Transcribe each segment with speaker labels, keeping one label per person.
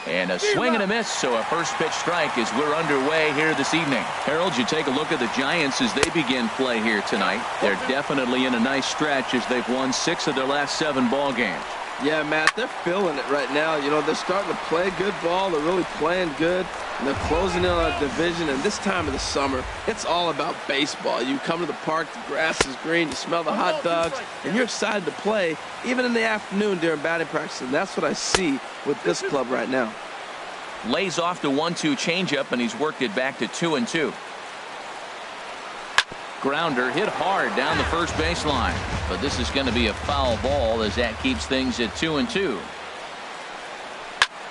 Speaker 1: And a swing and a miss, so a first pitch strike as we're underway here this evening. Harold, you take a look at the Giants as they begin play here tonight. They're definitely in a nice stretch as they've won 6 of their last 7 ball games.
Speaker 2: Yeah, Matt, they're feeling it right now. You know, they're starting to play good ball. They're really playing good. And they're closing in on a division. And this time of the summer, it's all about baseball. You come to the park, the grass is green, you smell the hot dogs, and you're excited to play, even in the afternoon during batting practice. And that's what I see with this club right now.
Speaker 1: Lays off the 1-2 changeup, and he's worked it back to 2-2. Grounder hit hard down the first baseline, but this is going to be a foul ball as that keeps things at 2-2.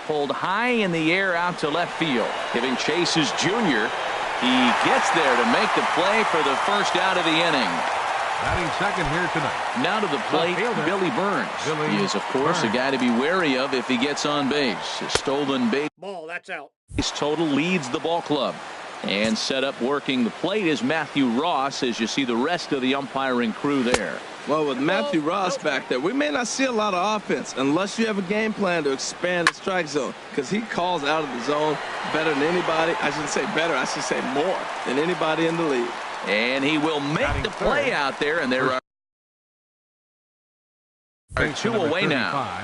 Speaker 1: Pulled high in the air out to left field. Giving Chase is Jr. He gets there to make the play for the first out of the inning.
Speaker 3: Batting second here tonight.
Speaker 1: Now to the plate, Billy Burns. He is, of course, a guy to be wary of if he gets on base. A stolen base.
Speaker 4: Ball, that's out.
Speaker 1: His total leads the ball club. And set up working the plate is Matthew Ross as you see the rest of the umpiring crew there.
Speaker 2: Well, with Matthew Ross back there, we may not see a lot of offense unless you have a game plan to expand the strike zone, because he calls out of the zone better than anybody. I shouldn't say better, I should say more than anybody in the league.
Speaker 1: And he will make the play out there, and there are 2 away now.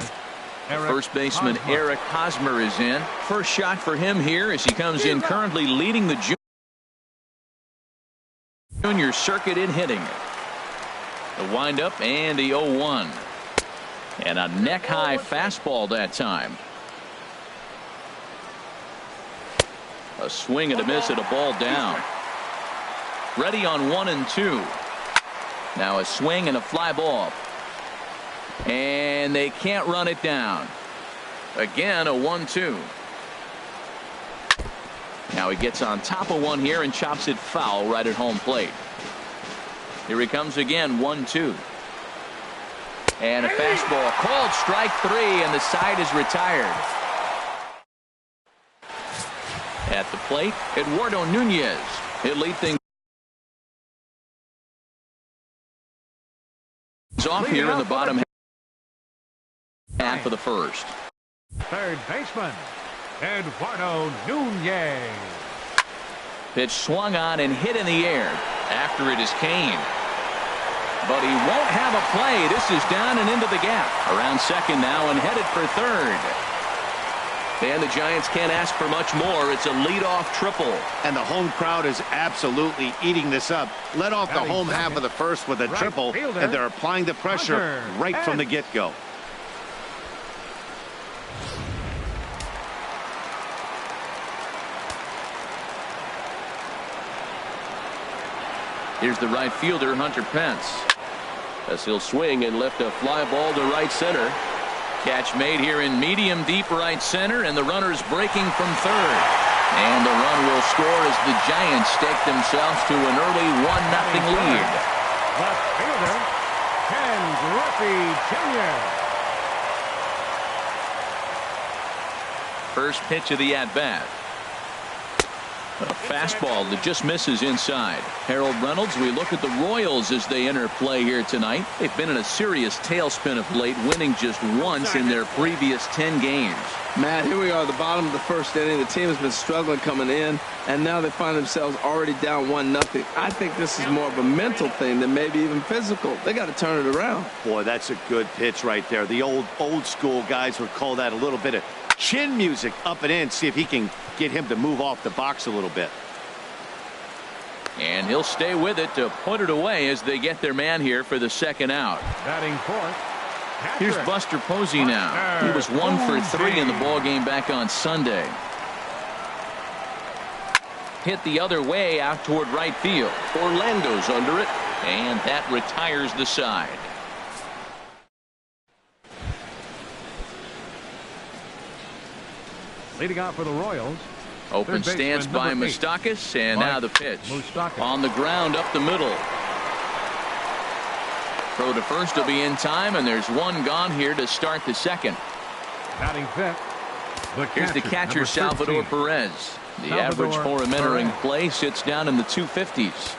Speaker 1: First baseman Eric Hosmer is in. First shot for him here as he comes in currently leading the junior circuit in hitting. The windup and the 0-1. And a neck-high fastball that time. A swing and a miss at a ball down. Ready on 1-2. Now a swing and a fly ball. And they can't run it down. Again, a 1-2. Now he gets on top of one here and chops it foul right at home plate. Here he comes again, 1-2. And a fastball called strike 3, and the side is retired. At the plate, Eduardo Nunez. He'll lead things off here in the bottom half of the first.
Speaker 3: Third baseman, Eduardo Nunez.
Speaker 1: Pitch swung on and hit in the air. After it is Kane. But he won't have a play. This is down and into the gap. Around second now and headed for third. And the Giants can't ask for much more. It's a leadoff triple.
Speaker 5: And the home crowd is absolutely eating this up. Led off the home half of the first with a triple, and they're applying the pressure right from the get-go.
Speaker 1: Here's the right fielder, Hunter Pence. As he'll swing and lift a fly ball to right center. Catch made here in medium deep right center, and the runner's breaking from third. And the run will score as the Giants stake themselves to an early 1-0 lead.
Speaker 3: Left fielder, Ken Griffey Jr.
Speaker 1: First pitch of the at-bat. A fastball that just misses inside. Harold Reynolds, we look at the Royals as they enter play here tonight. They've been in a serious tailspin of late, winning just once in their previous 10 games.
Speaker 2: Matt, here we are at the bottom of the first inning. The team has been struggling coming in, and now they find themselves already down 1-0. I think this is more of a mental thing than maybe even physical. They got to turn it around.
Speaker 5: Boy, that's a good pitch right there. The old school guys would call that a little bit of chin music up and in. See if he can get him to move off the box a little bit.
Speaker 1: And he'll stay with it to put it away as they get their man here for the second out.
Speaker 3: Batting fourth.
Speaker 1: Here's Buster Posey now. He was 1 for 3 in the ball game back on Sunday. Hit the other way out toward right field. Orlando's under it, and that retires the side.
Speaker 3: Leading out for the Royals.
Speaker 1: Open stance by Moustakas, and now the pitch. On the ground up the middle. Throw to first will be in time, and there's one gone here to start the second.
Speaker 3: Batting fifth.
Speaker 1: Here's the catcher, Salvador Perez. The average for him entering play sits down in the 250s.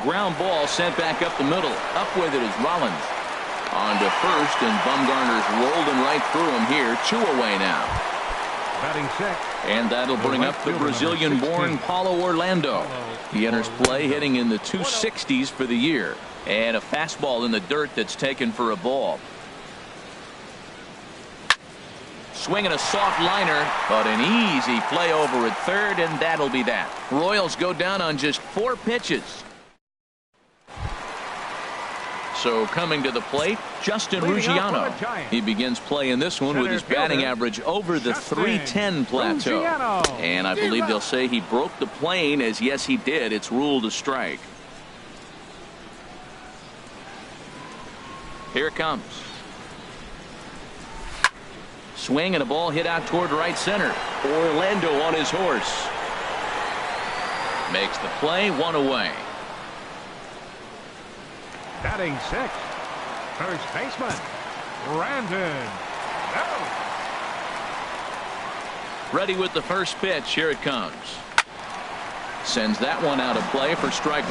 Speaker 1: ground ball sent back up the middle. Up with it is Rollins. On to first, and Bumgarner's rolling right through him here. 2 away now.
Speaker 3: Batting sixth.
Speaker 1: And that'll bring up the Brazilian-born Paulo Orlando. He enters play hitting in the 260s for the year. And a fastball in the dirt that's taken for a ball. Swinging a soft liner, but an easy play over at third, and that'll be that. Royals go down on just 4 pitches. So coming to the plate, Justin Ruggiano. He begins play in this one with his batting average over the 310 plateau. And I believe they'll say he broke the plane, as yes he did. It's ruled a strike. Here it comes. Swing and a ball hit out toward right center. Orlando on his horse. Makes the play, 1 away.
Speaker 3: Batting sixth. First baseman, Brandon. No.
Speaker 1: Ready with the first pitch. Here it comes. Sends that one out of play for strike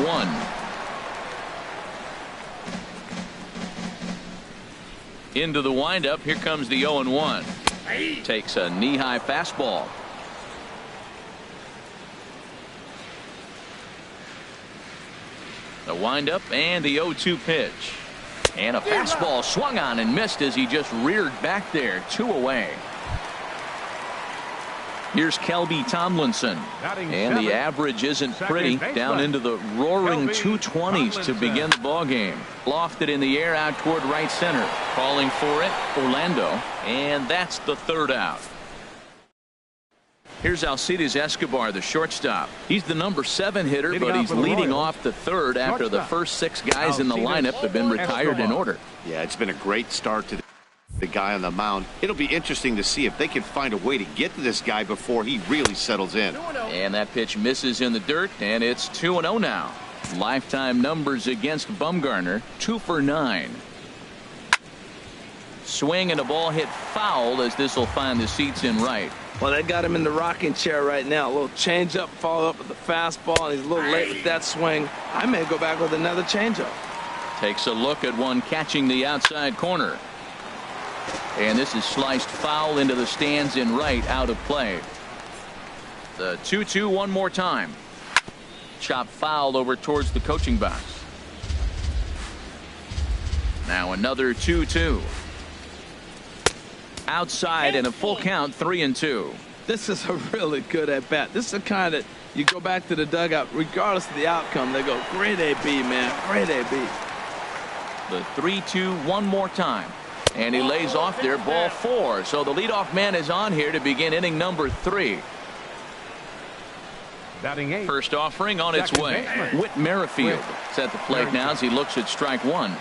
Speaker 1: 1. Into the windup. Here comes the 0-1. Takes a knee-high fastball. The windup and the 0-2 pitch. And a fastball swung on and missed as he just reared back there. 2 away. Here's Kelby Tomlinson. And the average isn't pretty. Down into the roaring 220s to begin the ball game. Lofted in the air out toward right center. Calling for it, Orlando. And that's the 3rd out. Here's Alcides Escobar, the shortstop. He's the number 7 hitter, but he's leading off the 3rd after the first 6 guys in the lineup have been retired in order.
Speaker 5: Yeah, it's been a great start to the guy on the mound. It'll be interesting to see if they can find a way to get to this guy before he really settles in.
Speaker 1: And that pitch misses in the dirt, and it's 2-0 now. Lifetime numbers against Bumgarner, 2 for 9. Swing and a ball hit foul as this will find the seats in right.
Speaker 2: Well, they got him in the rocking chair right now. A little changeup, followed up with the fastball, and he's a little late with that swing. I may go back with another changeup.
Speaker 1: Takes a look at one catching the outside corner. And this is sliced foul into the stands in right, out of play. The 2-2 one more time. Chop foul over towards the coaching box. Now another 2-2. Outside and a full count, 3-2.
Speaker 2: This is a really good at bat. This is the kind that you go back to the dugout, regardless of the outcome. They go, great AB, man, great AB.
Speaker 1: The 3-2 one more time. And he lays off there, ball 4. So the leadoff man is on here to begin inning number 3.
Speaker 3: Batting 8.
Speaker 1: First offering on its way. Whit Merrifield is at the plate now as he looks at strike 1.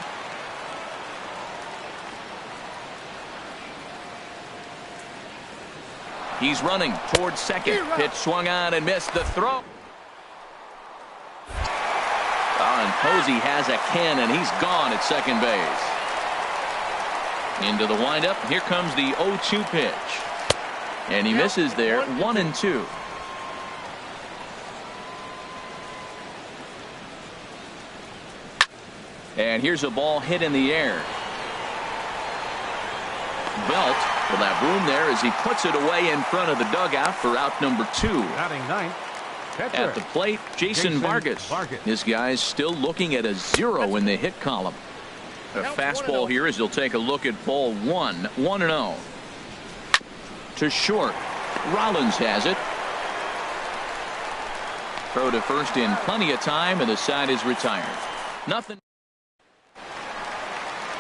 Speaker 1: He's running towards second. Pitch swung on and missed. The throw. And Posey has a cannon. He's gone at second base. Into the windup. Here comes the 0-2 pitch. And he misses there. 1-2. And here's a ball hit in the air. Belt will have room there as he puts it away in front of the dugout for out number 2.
Speaker 3: Batting 9.
Speaker 1: At the plate, Jason Vargas. This guy's still looking at a 0 in the hit column. A fastball here as he'll take a look at ball 1. 1-0. To short. Rollins has it. Throw to first in plenty of time, and the side is retired. Nothing.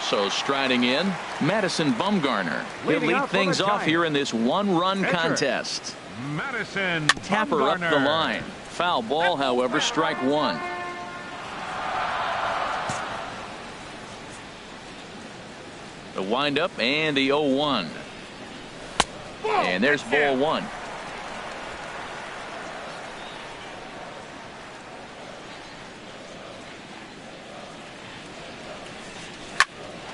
Speaker 1: So striding in, Madison Bumgarner. He'll lead things off here in this 1-run contest.
Speaker 3: Madison
Speaker 1: Tapper up the line. Foul ball, however, strike 1. The windup and the 0-1. And there's ball 1.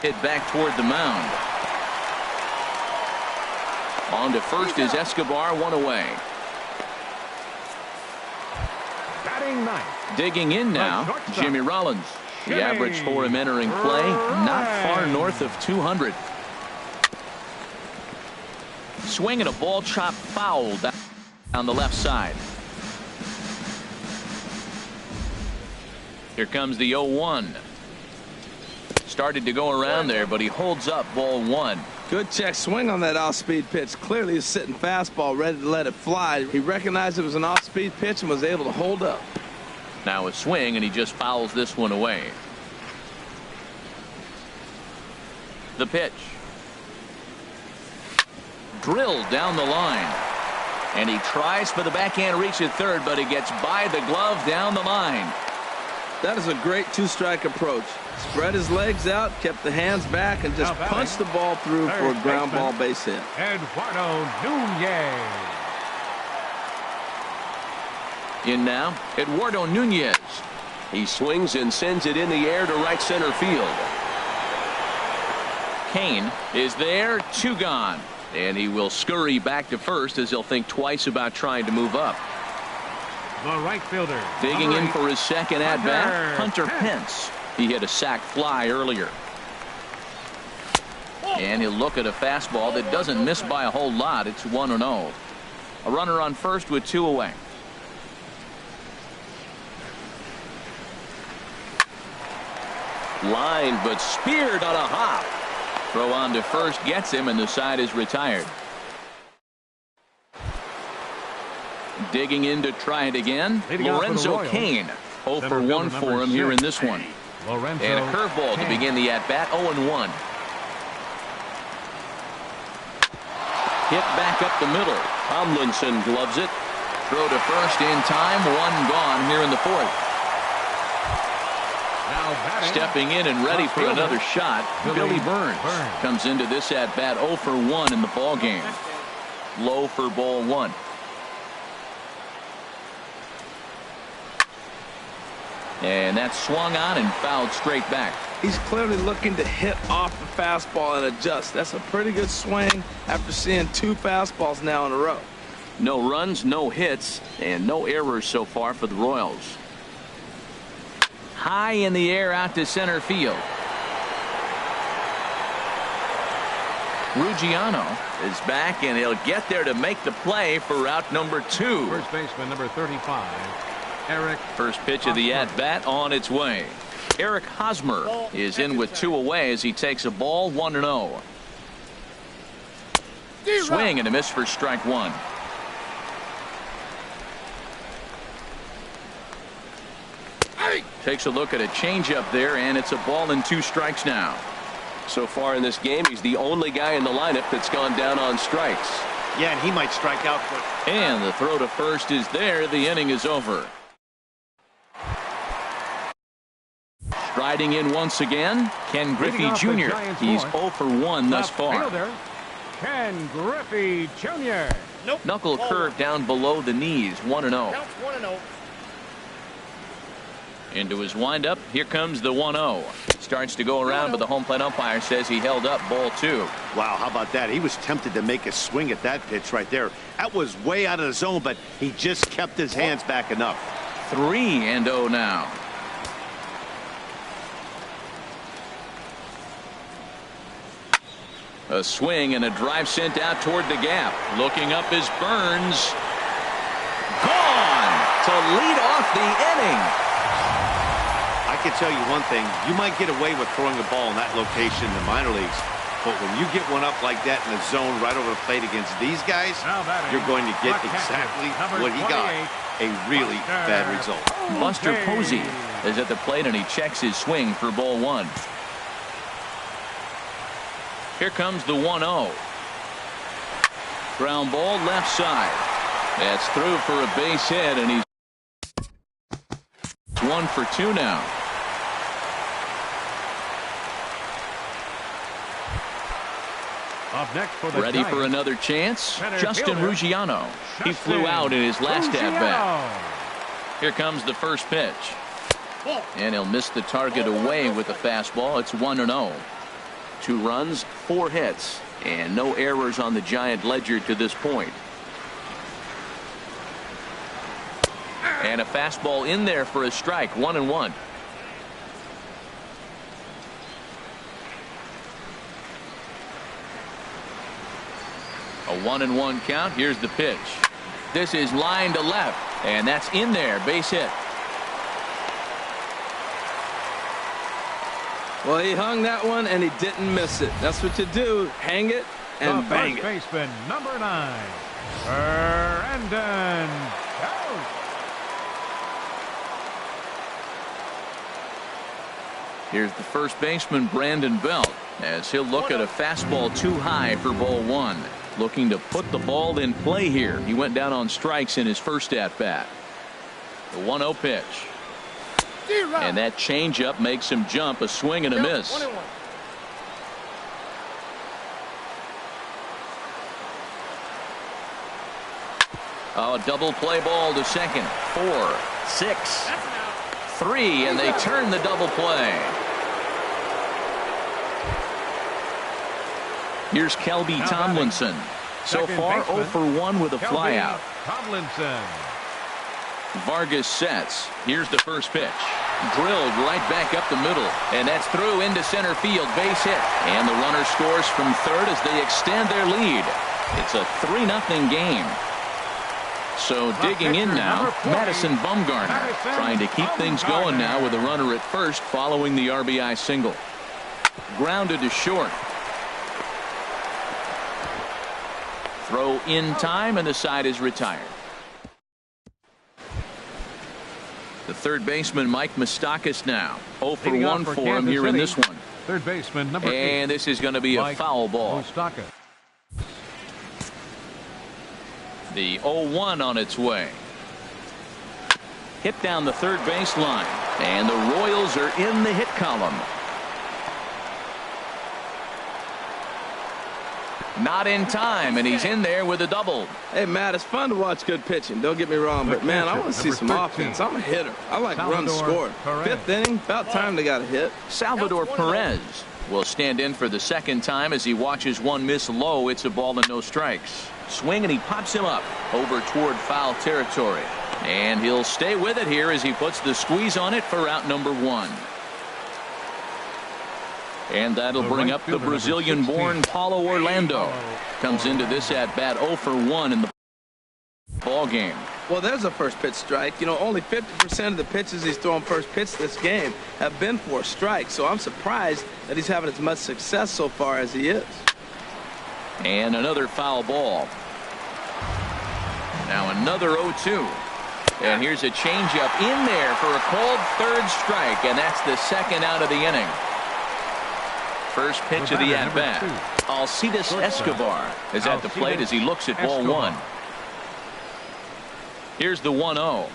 Speaker 1: Hit back toward the mound. On to first is Escobar, 1 away.
Speaker 3: batting ninth.
Speaker 1: Digging in now,
Speaker 3: shortstop.
Speaker 1: Jimmy Rollins. The average for him entering play, not far north of 200. Swinging a ball chopped foul down the left side. Here comes the 0-1. Started to go around there, but he holds up ball one.
Speaker 2: Good check swing on that off-speed pitch. Clearly he's sitting fastball ready to let it fly. He recognized it was an off-speed pitch and was able to hold up.
Speaker 1: Now a swing, and he just fouls this one away. The pitch. Drilled down the line. And he tries for the backhand reach at third, but he gets by the glove down the line.
Speaker 2: That is a great two-strike approach. Spread his legs out, kept the hands back, and just punched the ball through for a ground ball base hit.
Speaker 3: Eduardo Nunez.
Speaker 1: In now, Eduardo Nunez. He swings and sends it in the air to right center field. Kane is there, 2 gone. And he will scurry back to first as he'll think twice about trying to move up.
Speaker 3: The right fielder.
Speaker 1: Digging in for his second at-bat,
Speaker 3: Hunter
Speaker 1: Hunter Pence. He hit a sac fly earlier. And he'll look at a fastball that doesn't miss by a whole lot. It's 1-0. A runner on first with 2 away. Line, but speared on a hop. Throw on to first gets him, and the side is retired. Digging in to try it again, Lorenzo Cain. 0 for 1 for him here in this one. And a curveball to begin the at-bat, 0-1. Hit back up the middle. Tomlinson gloves it. Throw to first in time, 1 gone here in the 4th. Stepping in and ready for another shot, Billy Burns comes into this at-bat 0 for 1 in the ball game. Low for ball 1. And that's swung on and fouled straight back.
Speaker 2: He's clearly looking to hit off the fastball and adjust. That's a pretty good swing after seeing 2 fastballs now in a row.
Speaker 1: No runs, no hits, and no errors so far for the Royals. High in the air out to center field. Ruggiano is back, and he'll get there to make the play for route number 2.
Speaker 3: First baseman number 35, Eric.
Speaker 1: First pitch of the at-bat on its way. Eric Hosmer is in with 2 away as he takes a ball, 1-0. Swing and a miss for strike 1. Takes a look at a changeup there, and it's a ball and 2 strikes now. So far in this game, he's the only guy in the lineup that's gone down on strikes.
Speaker 5: Yeah, and he might strike out for.
Speaker 1: And the throw to first is there. The inning is over. Striding in once again, Ken Griffey Jr. He's 0 for 1 thus far.
Speaker 3: Fielder, Ken Griffey Jr.
Speaker 1: Knuckle curve down below the knees, 1-0. Into his windup, here comes the 1-0. Starts to go around, but the home plate umpire says he held up ball 2.
Speaker 5: Wow, how about that? He was tempted to make a swing at that pitch right there. That was way out of the zone, but he just kept his hands back enough.
Speaker 1: 3-0 now. A swing and a drive sent out toward the gap. Looking up is Burns. Gone to lead off the inning.
Speaker 5: I can tell you one thing. You might get away with throwing a ball in that location in the minor leagues, but when you get one up like that in the zone right over the plate against these guys, you're going to get exactly what he got. A really bad result.
Speaker 1: Buster Posey is at the plate, and he checks his swing for ball 1. Here comes the 1-0. Ground ball left side. That's through for a base hit, and he's 1 for 2 now.
Speaker 3: Up next for the
Speaker 1: Ready
Speaker 3: Giants,
Speaker 1: for another chance?
Speaker 3: center
Speaker 1: Justin
Speaker 3: fielder,
Speaker 1: Ruggiano. He flew out in his last at-bat. Here comes the first pitch. And he'll miss the target away with a fastball. It's 1-0. 2 runs, 4 hits, and no errors on the Giant ledger to this point. And a fastball in there for a strike. 1-1. A 1-1 count. Here's the pitch. This is line to left, and that's in there. Base hit.
Speaker 2: Well, he hung that one, and he didn't miss it. That's what you do. Hang it and bang it.
Speaker 3: First baseman, number 9, Brandon Belt.
Speaker 1: Here's the first baseman, Brandon Belt, as he'll look at a fastball too high for ball 1. Looking to put the ball in play here. He went down on strikes in his first at-bat. The 1-0 pitch. And that changeup makes him jump. A swing and a miss. Oh, double play ball to second. 4, 6, 3, and they turn the double play. Here's Kelby Tomlinson. So far, 0 for 1 with a flyout.
Speaker 3: Tomlinson.
Speaker 1: Vargas sets. Here's the first pitch. Drilled right back up the middle. And that's through into center field. Base hit. And the runner scores from third as they extend their lead. It's a 3-0 game. So digging in now, Madison Bumgarner. Trying to keep things going now with a runner at first following the RBI single. Grounded to short. Throw in time, and the side is retired. The third baseman, Mike Moustakas, now 0 for 1 for him here in this one.
Speaker 3: Third baseman, number 8.
Speaker 1: And this is going to be a foul ball.
Speaker 3: Moustakas.
Speaker 1: The 0-1 on its way. Hit down the third baseline, and the Royals are in the hit column. Not in time, and he's in there with a double.
Speaker 2: Hey, Matt, it's fun to watch good pitching. Don't get me wrong, but, man, I want to see some offense. I'm a hitter. I like runs scored. Fifth inning, about time they got a hit.
Speaker 1: Salvador Perez will stand in for the second time as he watches one miss low. It's a ball and no strikes. Swing, and he pops him up over toward foul territory. And he'll stay with it here as he puts the squeeze on it for out number 1. And that'll bring up the Brazilian-born Paulo Orlando. Comes into this at-bat 0 for 1 in the ball game.
Speaker 2: Well, there's a first pitch strike. You know, only 50% of the pitches he's throwing first pitch this game have been for strikes. So I'm surprised that he's having as much success so far as he is.
Speaker 1: And another foul ball. Now another 0-2. And here's a changeup in there for a called third strike. And that's the second out of the inning. First pitch of the at-bat. Alcides Escobar is at the plate as he looks at ball 1. Here's the 1-0.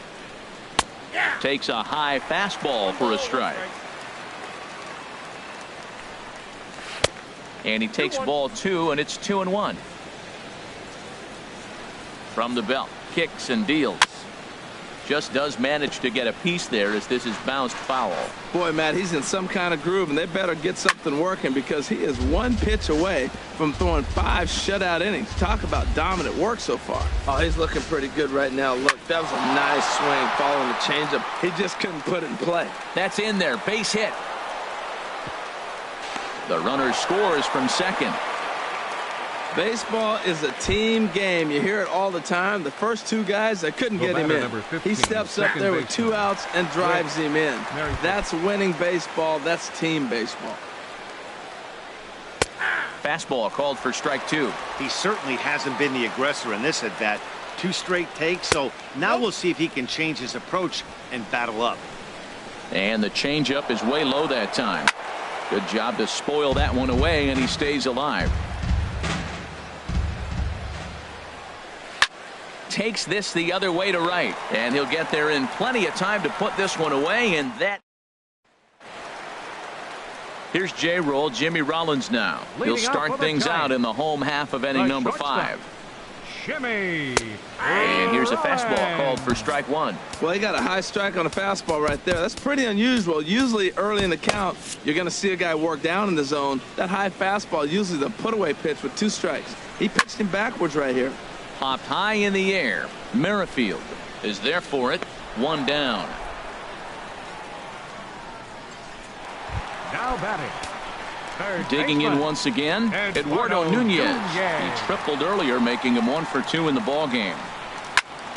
Speaker 1: Takes a high fastball for a strike. And he takes ball 2, and it's 2-1. From the belt, kicks and deals. Just does manage to get a piece there as this is bounced foul.
Speaker 2: Boy, Matt, he's in some kind of groove, and they better get something working because he is one pitch away from throwing 5 shutout innings. Talk about dominant work so far. Oh, he's looking pretty good right now. Look, that was a nice swing following the changeup. He just couldn't put it in play.
Speaker 1: That's in there. Base hit. The runner scores from second.
Speaker 2: Baseball is a team game. You hear it all the time. The first 2 guys, they couldn't get him in.
Speaker 3: 15,
Speaker 2: he steps up there with 2 outs and drives him in. That's winning baseball. That's team baseball.
Speaker 1: Fastball called for strike 2.
Speaker 5: He certainly hasn't been the aggressor in this at-bat. 2 straight takes, so now we'll see if he can change his approach and battle up.
Speaker 1: And the changeup is way low that time. Good job to spoil that one away, and he stays alive. Takes this the other way to right, and he'll get there in plenty of time to put this one away, and that. Here's J-Roll, Jimmy Rollins now. He'll start things out in the home half of inning number 5.
Speaker 3: Jimmy.
Speaker 1: And here's a fastball called for strike 1.
Speaker 2: Well, he got a high strike on a fastball right there. That's pretty unusual. Usually early in the count, you're going to see a guy work down in the zone. That high fastball, usually the put-away pitch with 2 strikes. He pitched him backwards right here.
Speaker 1: Popped high in the air. Merrifield is there for it. One down.
Speaker 3: Now batting. Third
Speaker 1: Digging
Speaker 3: baseman.
Speaker 1: in once again, Eduardo Nunez. He tripled earlier, making him 1 for 2 in the ball game.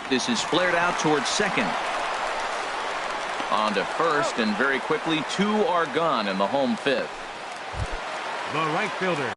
Speaker 1: This is flared out towards second. On to first, and very quickly 2 are gone in the home fifth.
Speaker 3: The right fielder.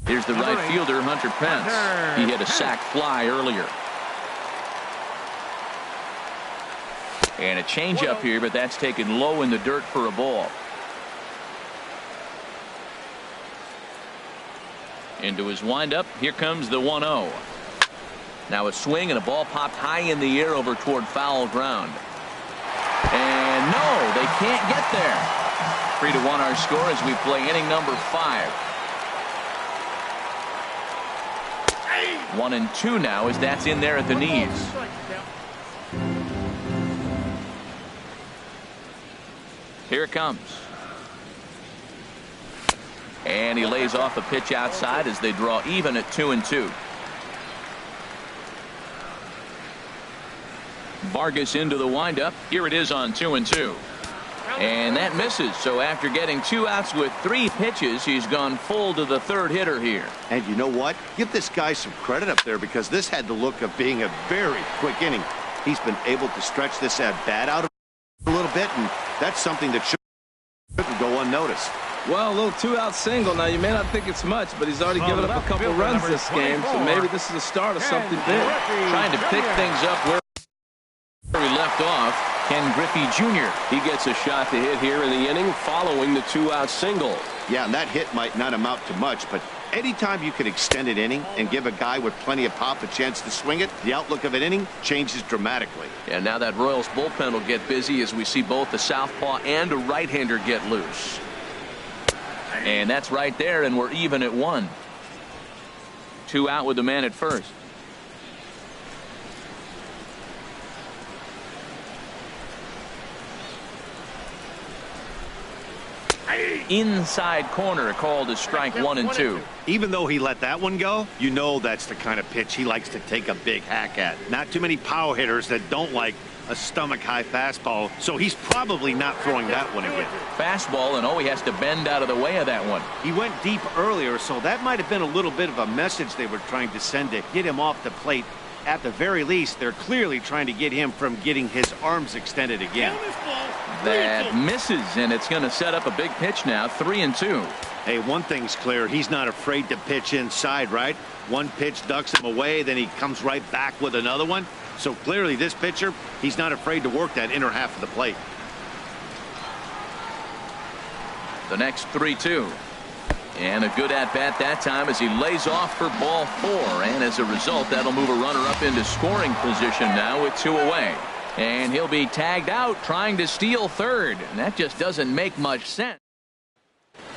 Speaker 1: Here's the right fielder, Hunter Pence. He hit a sac fly earlier. And a changeup here, but that's taken low in the dirt for a ball. Into his windup. Here comes the 1-0. Now a swing and a ball popped high in the air over toward foul ground. And no, they can't get there. 3-1 our score as we play inning number 5. 1-2 now as that's in there at the knees. Here it comes. And he lays off a pitch outside as they draw even at 2-2. Vargas into the windup. Here it is on 2-2. And that misses. So after getting 2 outs with 3 pitches, he's gone full to the third hitter here.
Speaker 5: And you know what? Give this guy some credit up there because this had the look of being a very quick inning. He's been able to stretch this at bat out a little bit, and that's something that shouldn't go unnoticed.
Speaker 2: Well, a little 2-out single. Now, you may not think it's much, but he's already given up a couple runs this game, so maybe this is the start of something big.
Speaker 1: Trying to pick things up where he left off. Ken Griffey Jr. He gets a shot to hit here in the inning following the 2-out single.
Speaker 5: Yeah, and that hit might not amount to much, but anytime you can extend an inning and give a guy with plenty of pop a chance to swing it, the outlook of an inning changes dramatically.
Speaker 1: And now that Royals bullpen will get busy as we see both the southpaw and a right-hander get loose. And that's right there, and we're even at 1. 2 out with the man at first. Inside corner called as strike 1 and 2.
Speaker 5: Even though he let that one go, you know that's the kind of pitch he likes to take a big hack at. Not too many power hitters that don't like a stomach-high fastball, so he's probably not throwing that one again.
Speaker 1: Fastball, and he has to bend out of the way of that one.
Speaker 5: He went deep earlier, so that might have been a little bit of a message they were trying to send to get him off the plate. At the very least, they're clearly trying to get him from getting his arms extended again.
Speaker 1: That misses, and it's going to set up a big pitch now. 3 and 2.
Speaker 5: Hey, one thing's clear. He's not afraid to pitch inside, right? One pitch ducks him away, then he comes right back with another one. So clearly this pitcher, he's not afraid to work that inner half of the plate.
Speaker 1: The next 3-2. And a good at-bat that time as he lays off for ball 4. And as a result, that'll move a runner up into scoring position now with 2 away. And he'll be tagged out trying to steal third. And that just doesn't make much sense.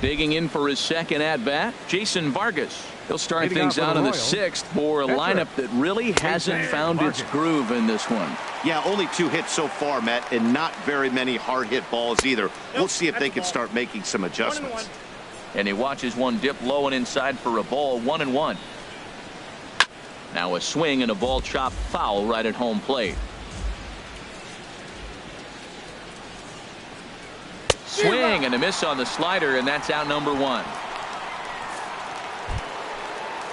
Speaker 1: Digging in for his second at-bat, Jason Vargas. He'll start things out in the 6th for a lineup that really hasn't found its groove in this one.
Speaker 5: Yeah, only 2 hits so far, Matt, and not very many hard-hit balls either. We'll see if they can start making some adjustments.
Speaker 1: And he watches one dip low and inside for a ball, 1-1. Now a swing and a ball chopped foul right at home plate. Swing and a miss on the slider, and that's out number 1.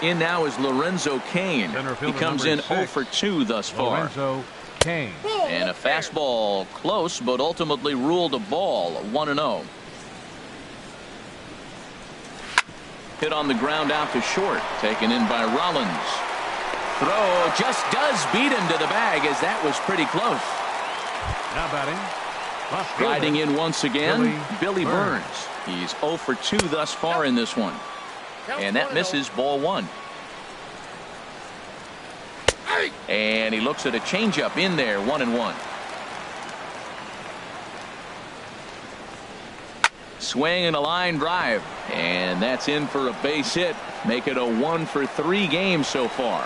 Speaker 1: In now is Lorenzo Cain. He comes in 0 for 2 thus far.
Speaker 3: Lorenzo Cain.
Speaker 1: And a fastball close, but ultimately ruled a ball, 1-0. Hit on the ground out to short, taken in by Rollins. Throw just does beat him to the bag, as that was pretty close.
Speaker 3: Now batting.
Speaker 1: Riding in once again, Billy Burns. He's 0 for 2 thus far in this one. And that misses, ball 1. And he looks at a changeup in there, 1-1. Swing and a line drive. And that's in for a base hit. Make it a 1 for 3 game so far.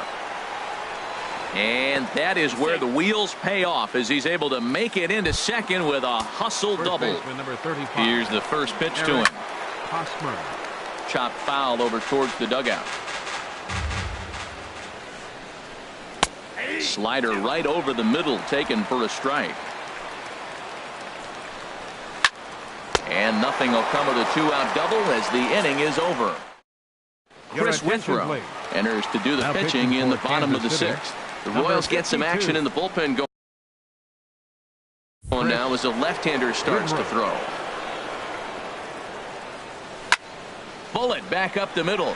Speaker 1: And that is where the wheels pay off as he's able to make it into second with a hustle double. Here's the first pitch to him. Chopped foul over towards the dugout. Slider right over the middle, taken for a strike. And nothing will come of the 2-out double as the inning is over. Chris Withrow enters to do the pitching in the bottom of the 6th. The Royals get some action in the bullpen going now as a left-hander starts to throw. Bullet back up the middle.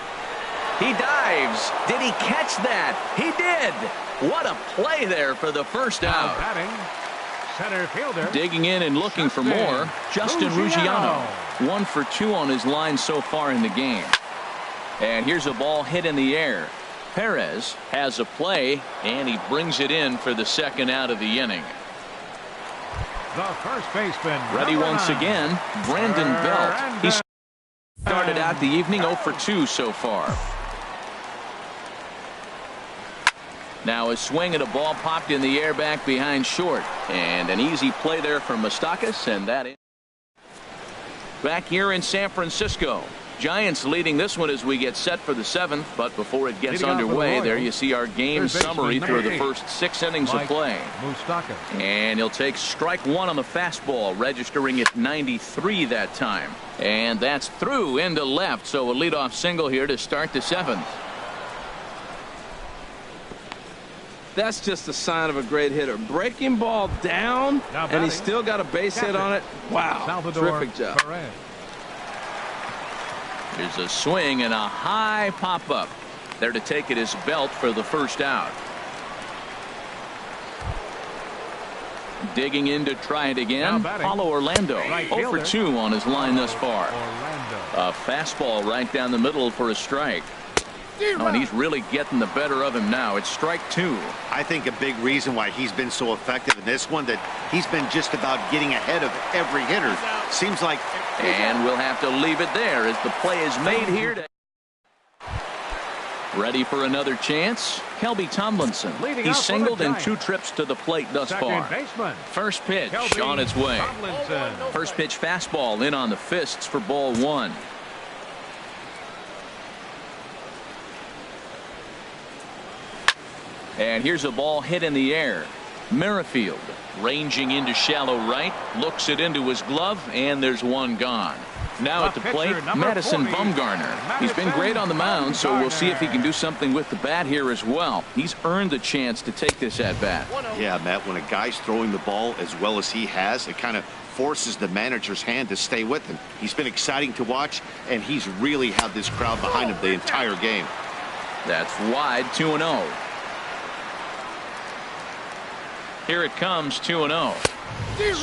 Speaker 1: He dives. Did he catch that? He did. What a play there for the first out.
Speaker 3: Center fielder.
Speaker 1: Digging in and looking for more, Justin Ruggiano. 1 for 2 on his line so far in the game. And here's a ball hit in the air. Perez has a play, and he brings it in for the second out of the inning.
Speaker 3: The first baseman.
Speaker 1: Ready once again, Brandon Belt. He started out the evening 0 for 2 so far. Now a swing and a ball popped in the air back behind short. And an easy play there from Moustakas, and that is back here in San Francisco. Giants leading this one as we get set for the 7th, but before it gets underway, there you see our game summary through the first 6 innings of play. And he'll take strike 1 on the fastball, registering at 93 that time. And that's through into left, so a leadoff single here to start the 7th.
Speaker 2: That's just a sign of a great hitter. Breaking ball down, and he's still got a base hit on it. Wow, terrific job.
Speaker 1: There's a swing and a high pop-up. There to take it is Belt for the first out. Digging in to try it again. Paulo Orlando. 0 for 2 on his line thus far. A fastball right down the middle for a strike. Oh, and he's really getting the better of him now. It's strike 2.
Speaker 5: I think a big reason why he's been so effective in this one, that he's been just about getting ahead of every hitter. Seems like.
Speaker 1: And we'll have to leave it there as the play is made here. Ready for another chance? Kelby Tomlinson. He's singled in 2 trips to the plate thus far. First pitch on its way. First pitch fastball in on the fists for ball 1. And here's a ball hit in the air. Merrifield ranging into shallow right, looks it into his glove, and there's one gone. Now at the plate, Madison Bumgarner. He's been great on the mound, so we'll see if he can do something with the bat here as well. He's earned the chance to take this at bat.
Speaker 5: Yeah, Matt, when a guy's throwing the ball as well as he has, it kind of forces the manager's hand to stay with him. He's been exciting to watch, and he's really had this crowd behind him the entire game.
Speaker 1: That's wide, 2-0. Here it comes, 2-0.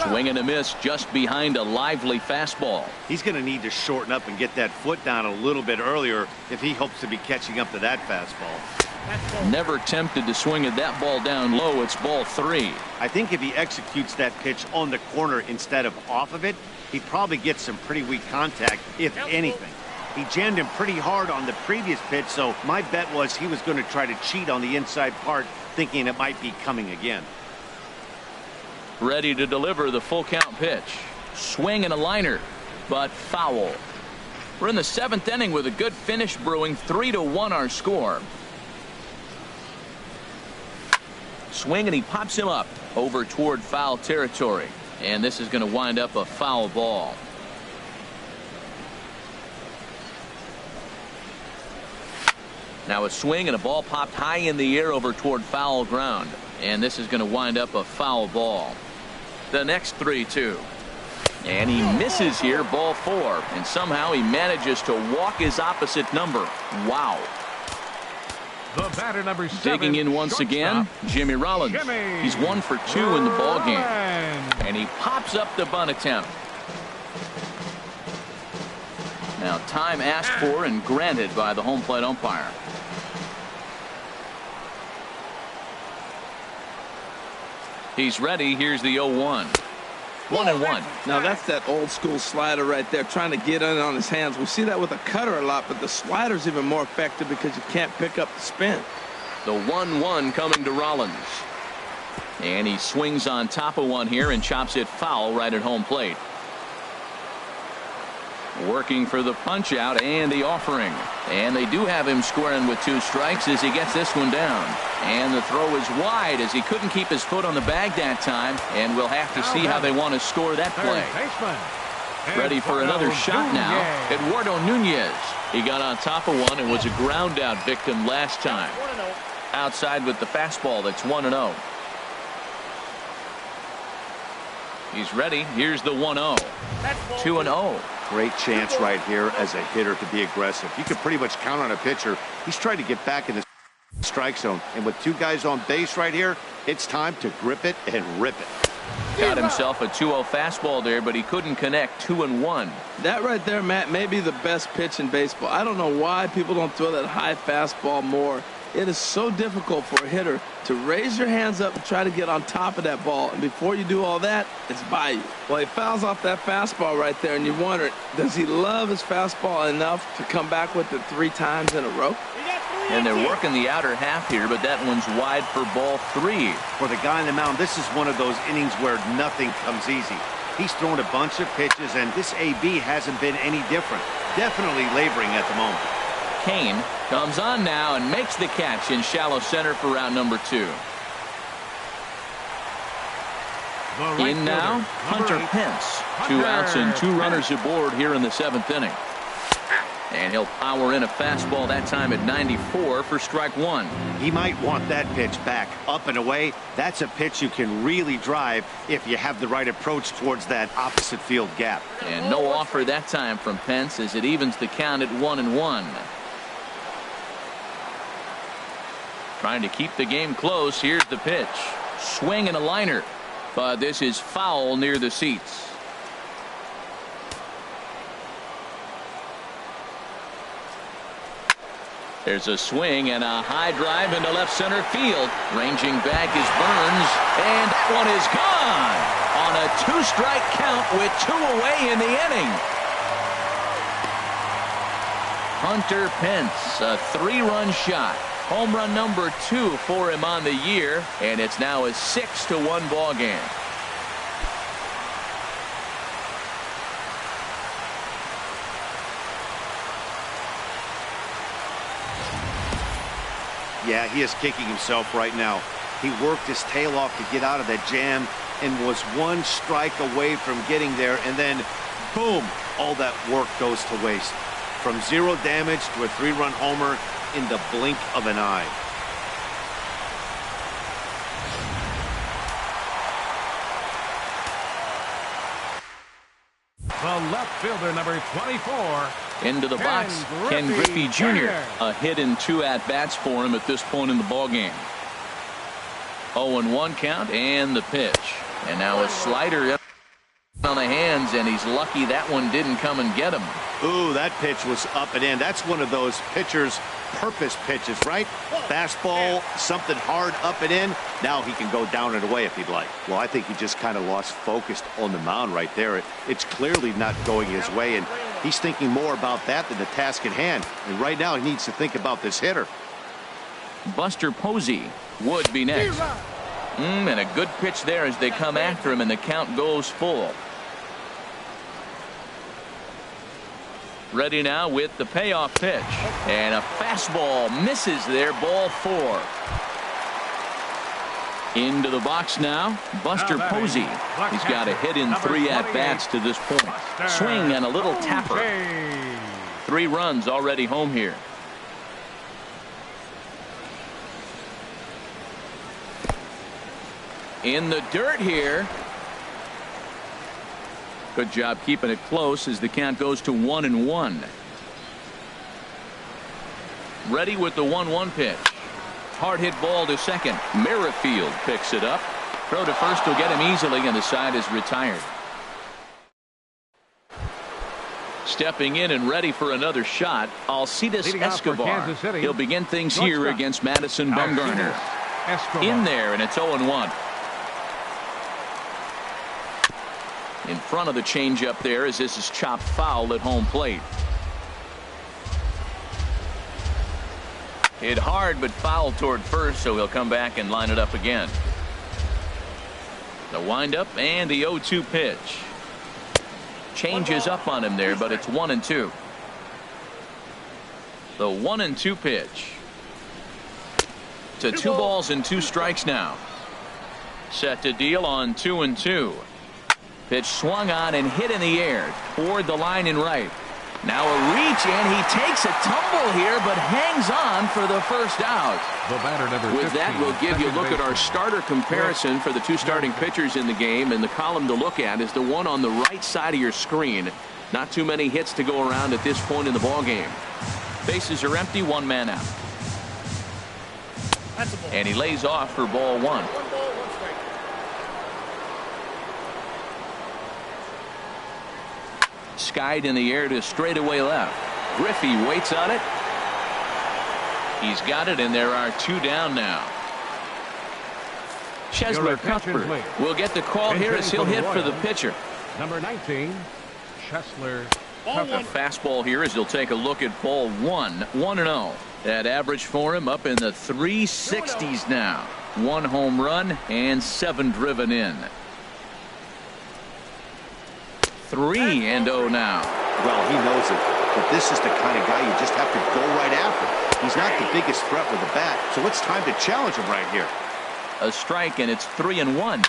Speaker 1: Swing and a miss just behind a lively fastball.
Speaker 5: He's going to need to shorten up and get that foot down a little bit earlier if he hopes to be catching up to that fastball.
Speaker 1: Never tempted to swing at that ball down low. It's ball 3.
Speaker 5: I think if he executes that pitch on the corner instead of off of it, he probably gets some pretty weak contact, if anything. He jammed him pretty hard on the previous pitch, so my bet was he was going to try to cheat on the inside part, thinking it might be coming again.
Speaker 1: Ready to deliver the full count pitch. Swing and a liner, but foul. We're in the 7th inning with a good finish brewing. 3-1 our score. Swing and he pops him up over toward foul territory. And this is going to wind up a foul ball. Now a swing and a ball popped high in the air over toward foul ground. And this is going to wind up a foul ball. The next 3-2. And he misses here, ball 4. And somehow he manages to walk his opposite number. Wow.
Speaker 3: The batter, number 7,
Speaker 1: digging in once again, Jimmy Rollins. He's 1 for 2 in the ball game. And he pops up the bunt attempt. Now time asked for and granted by the home plate umpire. He's ready. Here's the 0-1. 1-1.
Speaker 2: Now that's that old school slider right there, trying to get in on his hands. We see that with a cutter a lot, but the slider's even more effective because you can't pick up the spin.
Speaker 1: The 1-1 coming to Rollins. And he swings on top of one here and chops it foul right at home plate. Working for the punch out and the offering. And they do have him squaring with 2 strikes as he gets this one down. And the throw is wide as he couldn't keep his foot on the bag that time. And we'll have to see how they want to score that play. Ready for another shot now. Eduardo Nunez. He got on top of one and was a ground out victim last time. Outside with the fastball. That's 1-0. He's ready. Here's the 1-0. 2-0.
Speaker 5: Great chance right here as a hitter to be aggressive. You can pretty much count on a pitcher. He's trying to get back in the strike zone. And with 2 guys on base right here, it's time to grip it and rip it.
Speaker 1: Got himself a 2-0 fastball there, but he couldn't connect. 2-1.
Speaker 2: That right there, Matt, may be the best pitch in baseball. I don't know why people don't throw that high fastball more. It is so difficult for a hitter to raise your hands up and try to get on top of that ball. And before you do all that, it's by you. Well, he fouls off that fastball right there, and you wonder, does he love his fastball enough to come back with it 3 times in a row?
Speaker 1: And they're working the outer half here, but that one's wide for ball 3.
Speaker 5: For the guy on the mound, this is one of those innings where nothing comes easy. He's thrown a bunch of pitches, and this AB hasn't been any different. Definitely laboring at the moment.
Speaker 1: Kane comes on now and makes the catch in shallow center for round number 2. In now, Hunter Pence. 2 outs and 2 runners aboard here in the 7th inning. And he'll power in a fastball that time at 94 for strike 1.
Speaker 5: He might want that pitch back, up and away. That's a pitch you can really drive if you have the right approach towards that opposite field gap.
Speaker 1: And no offer that time from Pence as it evens the count at 1-1. Trying to keep the game close. Here's the pitch. Swing and a liner. But this is foul near the seats. There's a swing and a high drive into left center field. Ranging back is Burns. And that one is gone on a 2-strike count with 2 away in the inning. Hunter Pence, a 3-run shot. Home run number 2 for him on the year, and it's now a 6-1 ball game.
Speaker 5: Yeah, he is kicking himself right now. He worked his tail off to get out of that jam and was 1 strike away from getting there, and then Boom. All that work goes to waste. From 0 damage to a 3-run homer in the blink of an eye.
Speaker 3: The left fielder, number 24.
Speaker 1: Into the box, Ken Griffey Jr. A hit in 2 at-bats for him at this point in the ballgame. 0-1 count and the pitch. And now a slider on the hands, and he's lucky that one didn't come and get him.
Speaker 5: Ooh, that pitch was up and in. That's one of those pitcher's purpose pitches, right? Fastball, something hard up and in. Now he can go down and away if he'd like. Well, I think he just kind of lost focus on the mound right there. It's clearly not going his way, and he's thinking more about that than the task at hand. And right now he needs to think about this hitter.
Speaker 1: Buster Posey would be next. And a good pitch there as they come after him, and the count goes full. Ready now with the payoff pitch. And a fastball misses there, ball 4. Into the box now, Buster Posey. He's got a hit in 3 at-bats to this point. Swing and a little tapper. 3 runs already home here. In the dirt here. Good job keeping it close as the count goes to 1-1. Ready with the 1-1 pitch. Hard hit ball to second. Merrifield picks it up. Throw to first will get him easily, and the side is retired. Stepping in and ready for another shot, Alcides Escobar. He'll begin things here against Madison Bumgarner. In there, and it's 0-1. In front of the changeup there as this is chopped foul at home plate. Hit hard but foul toward first, so he'll come back and line it up again. The windup and the 0-2 pitch. Changes up on him there, but it's 1-2. The 1-2 pitch. To 2 balls and 2 strikes now. Set to deal on 2-2. Pitch swung on and hit in the air toward the line and right. Now a reach, and he takes a tumble here, but hangs on for the first out.
Speaker 3: The batter, number 15,
Speaker 1: with that, we'll give you a look at our starter comparison for the 2 starting pitchers in the game, and the column to look at is the one on the right side of your screen. Not too many hits to go around at this point in the ball game. Bases are empty, 1 man out. And he lays off for ball 1. Skied in the air to straightaway left. Griffey waits on it. He's got it, and there are 2 down now. Chesler Cuthbert will get the call here as he'll hit for the pitcher.
Speaker 3: Number 19, Chesler
Speaker 1: Cuthbert. Fastball here as he'll take a look at ball 1. 1-0. That average for him up in the 360s now. 1 home run and 7 driven in. 3-0 now.
Speaker 5: Well, he knows it, but this is the kind of guy you just have to go right after. He's not the biggest threat with the bat, so it's time to challenge him right here.
Speaker 1: A strike, and it's 3-1.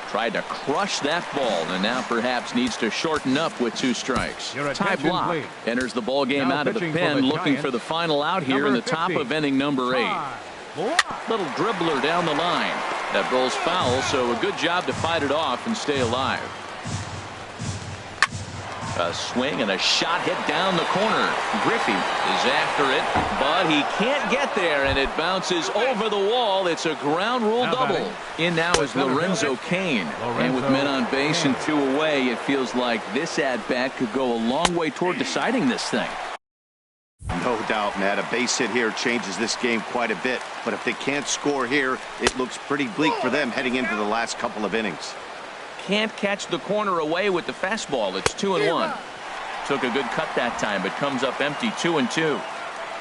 Speaker 1: Tried to crush that ball, and now perhaps needs to shorten up with 2 strikes. Ty Blach enters the ball game out of the pen, looking for the final out here in the top of inning number 8. Little dribbler down the line. That rolls foul, so a good job to fight it off and stay alive. A swing and a shot hit down the corner. Griffey is after it, but he can't get there, and it bounces over the wall. It's a ground rule double. In now is Lorenzo Cain. And with men on base and 2 away, it feels like this at-bat could go a long way toward deciding this thing.
Speaker 5: No doubt, Matt. A base hit here changes this game quite a bit. But if they can't score here, it looks pretty bleak for them heading into the last couple of innings.
Speaker 1: Can't catch the corner away with the fastball. It's 2-1. Took a good cut that time, but comes up empty. 2-2.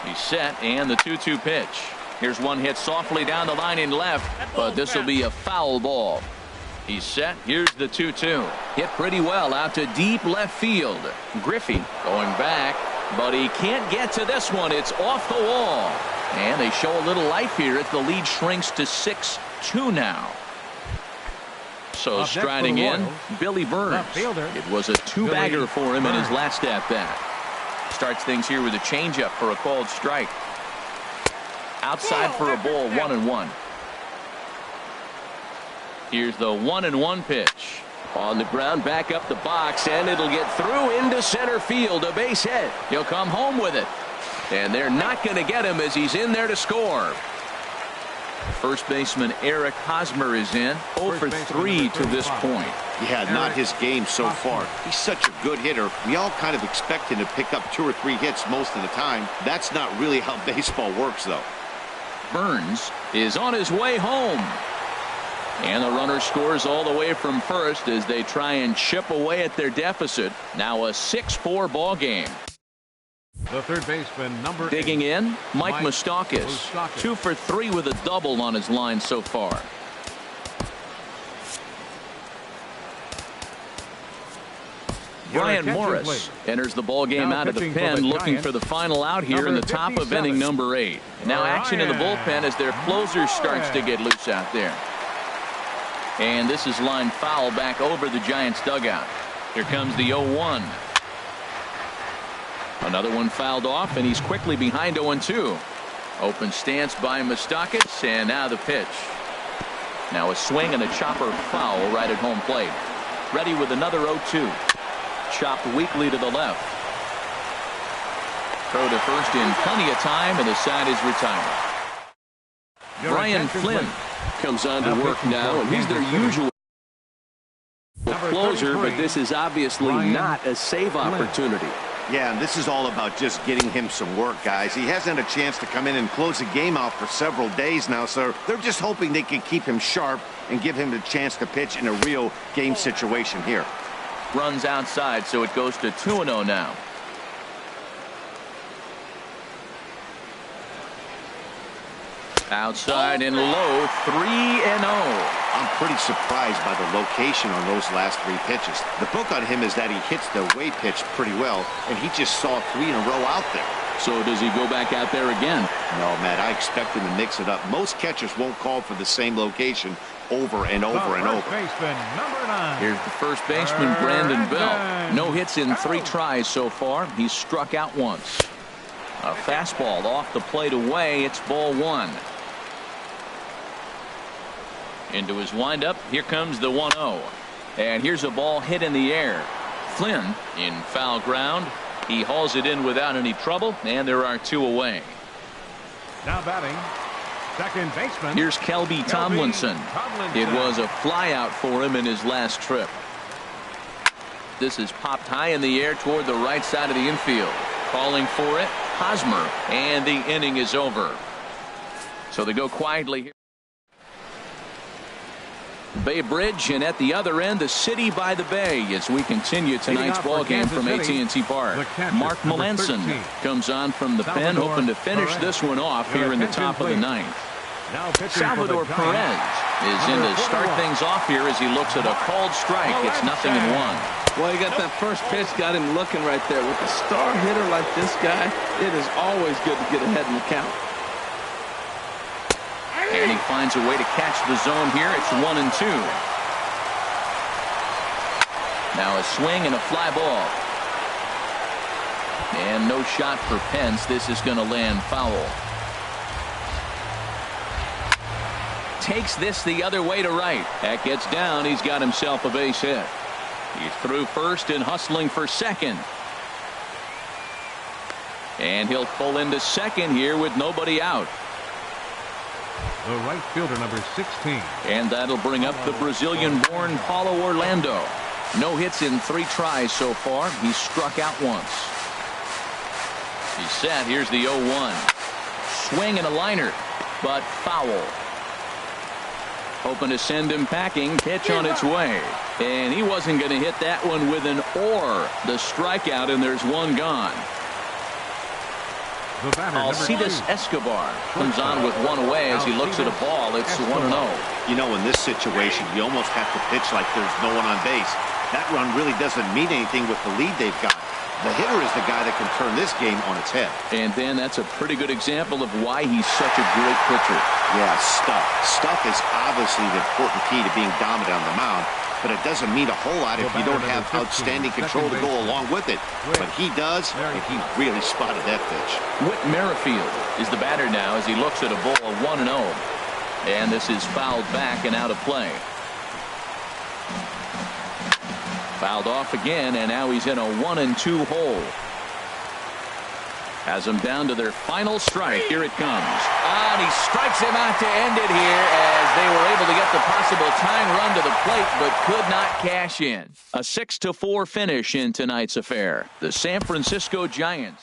Speaker 1: He's set, and the 2-2 pitch. Here's one hit softly down the line in left, but this will be a foul ball. He's set. Here's the 2-2. Hit pretty well out to deep left field. Griffey going back, but he can't get to this one. It's off the wall. And they show a little life here as the lead shrinks to 6-2 now. So striding in, Billy Burns. It was a two-bagger for him in his last at-bat. Starts things here with a changeup for a called strike. Outside for a ball, 1-1. Here's the 1-1 pitch. On the ground, back up the box, and it'll get through into center field. A base hit. He'll come home with it. And they're not going to get him as he's in there to score. First baseman Eric Hosmer is in. 0 for 3 to this point.
Speaker 5: Yeah, not his game so far. He's such a good hitter. We all kind of expect him to pick up 2 or 3 hits most of the time. That's not really how baseball works, though.
Speaker 1: Burns is on his way home. And the runner scores all the way from first as they try and chip away at their deficit. Now a 6-4 ball game.
Speaker 3: The third baseman, number
Speaker 1: Digging
Speaker 3: 8,
Speaker 1: in, Mike Moustakas. 2 for 3 with a double on his line so far. Brian Morris enters the ball game out of the pen, looking for the final out here in the top of inning number 8. Now action in the bullpen as their closer starts to get loose out there. And this is line foul back over the Giants dugout. Here comes the 0-1. Another one fouled off, and he's quickly behind 0-2. Open stance by Moustakas, and now the pitch. Now a swing and a chopper foul right at home plate. Ready with another 0-2. Chopped weakly to the left. Throw to first in plenty of time, and the side is retired. Brian Flynn comes on to work now, and he's their usual closer, but this is obviously not a save opportunity.
Speaker 5: Yeah, and this is all about just getting him some work, guys. He hasn't had a chance to come in and close the game out for several days now, so they're just hoping they can keep him sharp and give him the chance to pitch in a real game situation here.
Speaker 1: Runs outside, so it goes to 2-0 now. Outside and low, 3-0.
Speaker 5: I'm pretty surprised by the location on those last 3 pitches. The book on him is that he hits the away pitch pretty well, and he just saw 3 in a row out there.
Speaker 1: So does he go back out there again?
Speaker 5: No, Matt, I expect him to mix it up. Most catchers won't call for the same location over and over and over.
Speaker 1: Here's the first baseman, Brandon Bell. No hits in 3 tries so far. He's struck out once. A fastball off the plate away. It's ball 1. Into his windup. Here comes the 1-0. And here's a ball hit in the air. Flynn in foul ground. He hauls it in without any trouble, and there are 2 away.
Speaker 3: Now batting, second baseman.
Speaker 1: Here's Kelby Tomlinson. It was a flyout for him in his last trip. This is popped high in the air toward the right side of the infield. Calling for it, Hosmer, and the inning is over. So they go quietly here. Bay Bridge, and at the other end, the city by the bay as we continue tonight's ball game from AT&T Park. Mark Melanson comes on from the pen, hoping to finish this one off here in the top of the 9th. Salvador Perez is in to start things off here as he looks at a called strike. It's 0-1.
Speaker 2: Well, he got that first pitch, got him looking right there. With a star hitter like this guy, it is always good to get ahead in the count.
Speaker 1: And he finds a way to catch the zone here. It's 1-2. Now a swing and a fly ball. And no shot for Pence. This is going to land foul. Takes this the other way to right. That gets down. He's got himself a base hit. He's through first and hustling for second. And he'll pull into second here with nobody out.
Speaker 3: The right fielder, number 16.
Speaker 1: And that'll bring up the Brazilian-born Paulo Orlando. No hits in 3 tries so far. He's struck out once. He's set. Here's the 0-1. Swing and a liner, but foul. Hoping to send him packing. Pitch on its way. And he wasn't going to hit that one with an or. The strikeout, and there's 1 gone. Alcides Escobar comes on with 1 away as he looks at a ball. It's 1-0.
Speaker 5: You know, in this situation, you almost have to pitch like there's no one on base. That run really doesn't mean anything with the lead they've got. The hitter is the guy that can turn this game on its head.
Speaker 1: And then that's a pretty good example of why he's such a great pitcher.
Speaker 5: Yeah, stuff. Stuff is obviously the important key to being dominant on the mound, but it doesn't mean a whole lot if you don't have outstanding control to go along with it. But he does, and he really spotted that pitch.
Speaker 1: Whit Merrifield is the batter now as he looks at a ball of 1-0. And this is fouled back and out of play. Fouled off again, and now he's in a 1-2 hole. Has them down to their final strike. Here it comes. And he strikes him out to end it here as they were able to get the possible tying run to the plate but could not cash in. A 6-4 finish in tonight's affair. The San Francisco Giants